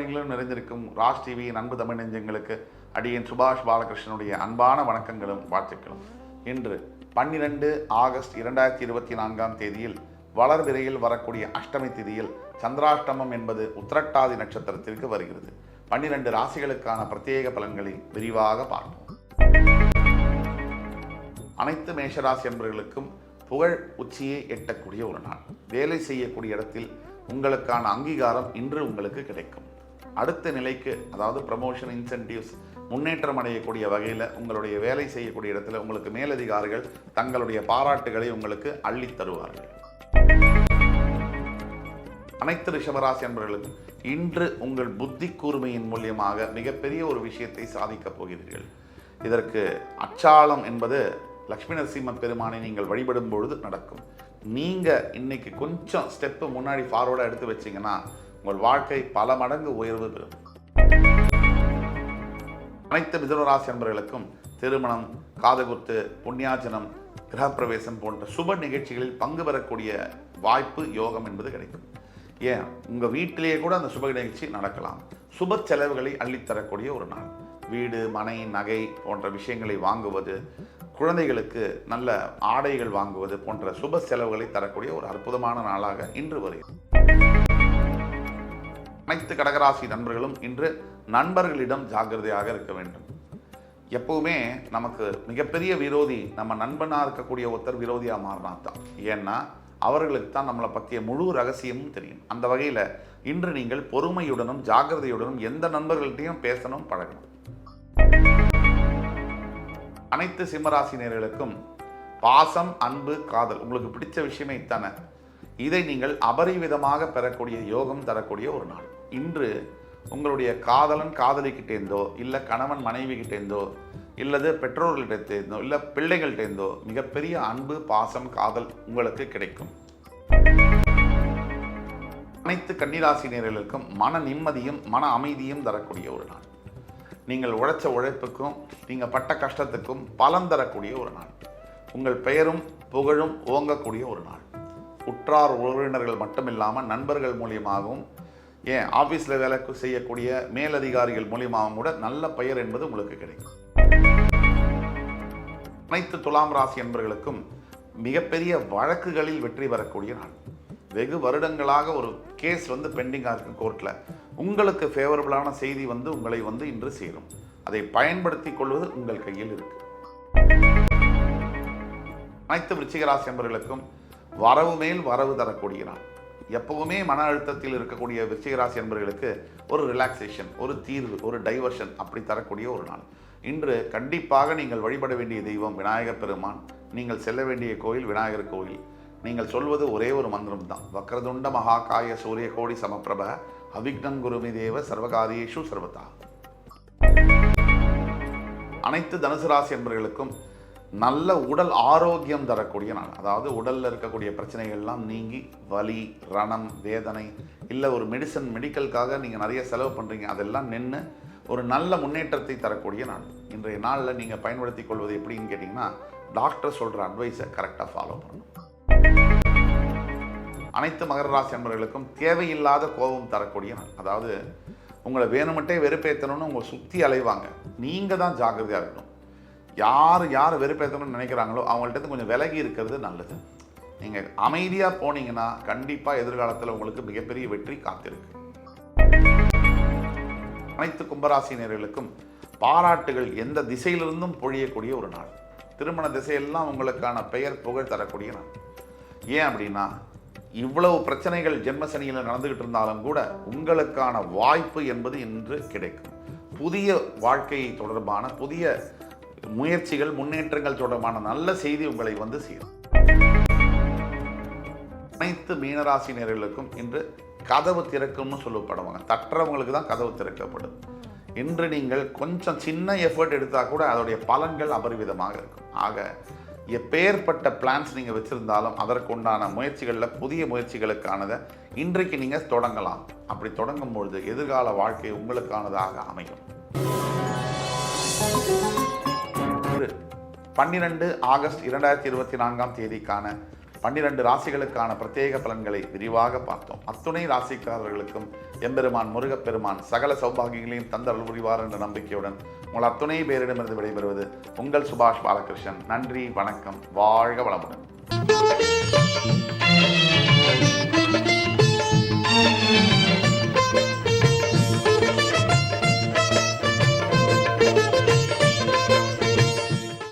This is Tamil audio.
உலகெங்கிலும் நிறைந்திருக்கும் ராஜ் டிவியின் அன்பு தமிழ் நெஞ்சங்களுக்கு அடியேன் சுபாஷ் பாலகிருஷ்ணனுடைய அன்பான வணக்கங்களும் வாழ்த்துக்களும். இன்று 12 ஆகஸ்ட் 2024 தேதியில் வளர்பிறையில் வரக்கூடிய அஷ்டமி திதியில் சந்திராஷ்டமம் என்பது உத்திரட்டாதி நட்சத்திரத்திற்கு வருகிறது. 12 ராசிகளுக்கான பிரத்யேக பலன்களை விரிவாக பார்ப்போம். அனைத்து மேஷராசி என்பவர்களுக்கும் புகழ் உச்சியை எட்டக்கூடிய ஒரு நாள். வேலை செய்யக்கூடிய இடத்தில் உங்களுக்கான அங்கீகாரம் இன்று உங்களுக்கு கிடைக்கும். அடுத்த நிலைக்கு, அதாவது ப்ரமோஷன், இன்சென்டிவ்ஸ், முன்னேற்றம் அடையக்கூடிய வகையில் உங்களுடைய வேலை செய்யக்கூடிய இடத்துல உங்களுக்கு மேலதிகாரிகள் தங்களுடைய பாராட்டுகளை உங்களுக்கு அள்ளித் தருவார்கள். அனைத்து ரிஷபராசி என்பவர்களுக்கும் இன்று உங்கள் புத்தி கூர்மையின் மூலியமாக மிகப்பெரிய ஒரு விஷயத்தை சாதிக்கப் போகிறீர்கள். இதற்கு அச்சாளம் என்பது லக்ஷ்மி நரசிம்ம பெருமானை நீங்கள் வழிபடும் பொழுது நடக்கும். நீங்கள் இன்னைக்கு கொஞ்சம் ஸ்டெப்பு முன்னாடி ஃபார்வர்டாக எடுத்து வச்சிங்கன்னா உங்கள் வாழ்க்கை பல மடங்கு உயர்வு பெறும். அனைத்து மிதுனராசி என்பவர்களுக்கும் திருமணம், காதுகுத்து, புண்ணியாஜனம், கிரகப்பிரவேசம் போன்ற சுப நிகழ்ச்சிகளில் பங்கு பெறக்கூடிய வாய்ப்பு, யோகம் என்பது கிடைக்கும். ஏன், உங்கள் வீட்டிலேயே கூட அந்த சுப நிகழ்ச்சி நடக்கலாம். சுப செலவுகளை அள்ளித்தரக்கூடிய ஒரு நாள். வீடு, மனை, நகை போன்ற விஷயங்களை வாங்குவது, குழந்தைகளுக்கு நல்ல ஆடைகள் வாங்குவது போன்ற சுப செலவுகளை தரக்கூடிய ஒரு அற்புதமான நாளாக இன்று வருகிறது. அனைத்து கடகராசி நண்பர்களும் இன்று நண்பர்களிடம் ஜாக்கிரதையாக இருக்க வேண்டும். எப்பவுமே நமக்கு மிகப்பெரிய விரோதி நம்ம நண்பனாக இருக்கக்கூடிய ஒருத்தர் விரோதியாக மாறினா தான். ஏன்னா அவர்களுக்கு தான் நம்மளை பற்றிய முழு ரகசியமும் தெரியும். அந்த வகையில் இன்று நீங்கள் பொறுமையுடனும் ஜாக்கிரதையுடனும் எந்த நண்பர்கள்ட்டையும் பேசணும், பழகணும். அனைத்து சிம்மராசினியர்களுக்கும் பாசம், அன்பு, காதல் உங்களுக்கு பிடிச்ச விஷயமே தானே. இதை நீங்கள் அபரிவிதமாக பெறக்கூடிய யோகம் தரக்கூடிய ஒரு நாள். இன்று உங்களுடைய காதலன் காதலிக்கிட்டேந்தோ, இல்லை கணவன் மனைவி கிட்டேந்தோ, இல்லது பெற்றோர்கள்ட்டேந்தோ, இல்லை பிள்ளைகள்கிட்டேந்தோ மிகப்பெரிய அன்பு, பாசம், காதல் உங்களுக்கு கிடைக்கும். அனைத்து கன்னிராசினியர்களுக்கும் மன நிம்மதியும் மன அமைதியும் தரக்கூடிய ஒரு நாள். நீங்கள் உழைச்ச உழைப்புக்கும் நீங்கள் பட்ட கஷ்டத்துக்கும் பலன் தரக்கூடிய ஒரு நாள். உங்கள் பெயரும் புகழும் ஓங்கக்கூடிய ஒரு நாள். உற்றார் உறவினர்கள் மட்டுமில்லாமல் நண்பர்கள் மூலியமாகவும், ஏன் ஆஃபீஸில் வேலை செய்யக்கூடிய மேலதிகாரிகள் மூலியமாகவும் கூட நல்ல பெயர் என்பது உங்களுக்கு கிடைக்கும். அனைத்து துலாம் ராசி என்பவர்களுக்கும் மிகப்பெரிய வழக்குகளில் வெற்றி பெறக்கூடிய நாள். வெகு வருடங்களாக ஒரு கேஸ் பெண்டிங்காக இருக்கு கோர்ட்டில். உங்களுக்கு ஃபேவரபிளான செய்தி உங்களை இன்று சேரும். அதை பயன்படுத்தி கொள்வது உங்கள் கையில் இருக்கு. அனைத்து விருச்சிகராசி என்பவர்களுக்கும் வரவு மேல் வரவு தரக்கூடிய நாள். எப்பவுமே மன அழுத்தத்தில் இருக்கக்கூடிய விருச்சிகராசி என்பவர்களுக்கு ஒரு ரிலாக்ஸேஷன், ஒரு தீர்வு, ஒரு டைவர்ஷன் அப்படி தரக்கூடிய ஒரு நாள். இன்று கண்டிப்பாக நீங்கள் வழிபட வேண்டிய தெய்வம் விநாயகர் பெருமான். நீங்கள் செல்ல வேண்டிய கோயில் விநாயகர் கோயில். நீங்கள் சொல்வது ஒரே ஒரு மந்திரம் தான். வக்ரதுண்ட மகாகாய சூரிய கோடி சமப்பிரப அவிக்னம் குருமி தேவ சர்வகாரியேஷு சர்வதா. அனைத்து தனுசு ராசி என்பவர்களுக்கும் நல்ல உடல் ஆரோக்கியம் தரக்கூடிய நாள். அதாவது உடலில் இருக்கக்கூடிய பிரச்சனைகள்லாம் நீங்கி, வலி, ரணம், வேதனை, இல்லை ஒரு மெடிக்கலுக்காக நீங்கள் நிறைய செலவு பண்ணுறீங்க, அதெல்லாம் நின்று ஒரு நல்ல முன்னேற்றத்தை தரக்கூடிய நாள். இன்றைய நாளில் நீங்கள் பயன்படுத்தி கொள்வது எப்படின்னு கேட்டிங்கன்னா, டாக்டர் சொல்கிற அட்வைஸை கரெக்டாக ஃபாலோ பண்ணணும். அனைத்து மகர ராசி என்பவர்களுக்கும் தேவையில்லாத கோபம் தரக்கூடிய நாள். அதாவது உங்களை வேணுமட்டே வெறுப்பேற்றணும்னு உங்களை சுற்றி அலைவாங்க. நீங்கள் தான் ஜாக்கிரதையாக இருக்கணும். யார் வெறுப்பேற்றணும்னு நினைக்கிறாங்களோ அவங்கள்ட்ட கொஞ்சம் விலகி இருக்கிறது நல்லது. நீங்கள் அமைதியாக போனீங்கன்னா கண்டிப்பாக எதிர்காலத்தில் உங்களுக்கு மிகப்பெரிய வெற்றி காத்திருக்கு. அனைத்து கும்பராசினியர்களுக்கும் பாராட்டுகள் எந்த திசையிலிருந்தும் பொழியக்கூடிய ஒரு நாள். திருமண திசையெல்லாம் உங்களுக்கான பெயர், புகழ் தரக்கூடிய நாள். ஏன் அப்படின்னா, இவ்வளவு பிரச்சனைகள் ஜென்மசனியில் நடந்துகிட்டு இருந்தாலும் கூட உங்களுக்கான வாய்ப்பு என்பது இன்று கிடைக்கும். புதிய வாழ்க்கை தொடர்பான புதிய முயற்சிகள், முன்னேற்றங்கள் தொடர்பான நல்ல செய்தி உங்களை சேரும். அனைத்து மீனராசினியர்களுக்கும் இன்று கதவு திறக்கும்னு சொல்லப்படுவாங்க. தட்டுறவங்களுக்கு தான் கதவு திறக்கப்படும். இன்று நீங்கள் கொஞ்சம் சின்ன எஃபர்ட் எடுத்தால் கூட அதோடைய பலன்கள் அபரிவிதமாக இருக்கும். ஆக எப்பேற்பட்ட பிளான்ஸ் நீங்கள் வச்சுருந்தாலும் அதற்குண்டான முயற்சிகளில் புதிய முயற்சிகளுக்கானதை இன்றைக்கு நீங்கள் தொடங்கலாம். அப்படி தொடங்கும் பொழுது எதிர்கால வாழ்க்கை உங்களுக்கானதாக அமையும். 12 ஆகஸ்ட் 2024 தேதிக்கான 12 ராசிகளுக்கான பிரத்யேக பலன்களை விரிவாக பார்த்தோம். அத்துணை ராசிக்காரர்களுக்கும் எம்பெருமான் முருகப்பெருமான் சகல சௌபாகியங்களையும் தந்தருள் புரிவார் என்ற நம்பிக்கையுடன் உங்கள் அத்துணை பேரிடமிருந்து விடைபெறுவது உங்கள் சுபாஷ் பாலகிருஷ்ணன். நன்றி, வணக்கம், வாழ்க வளமுடன்.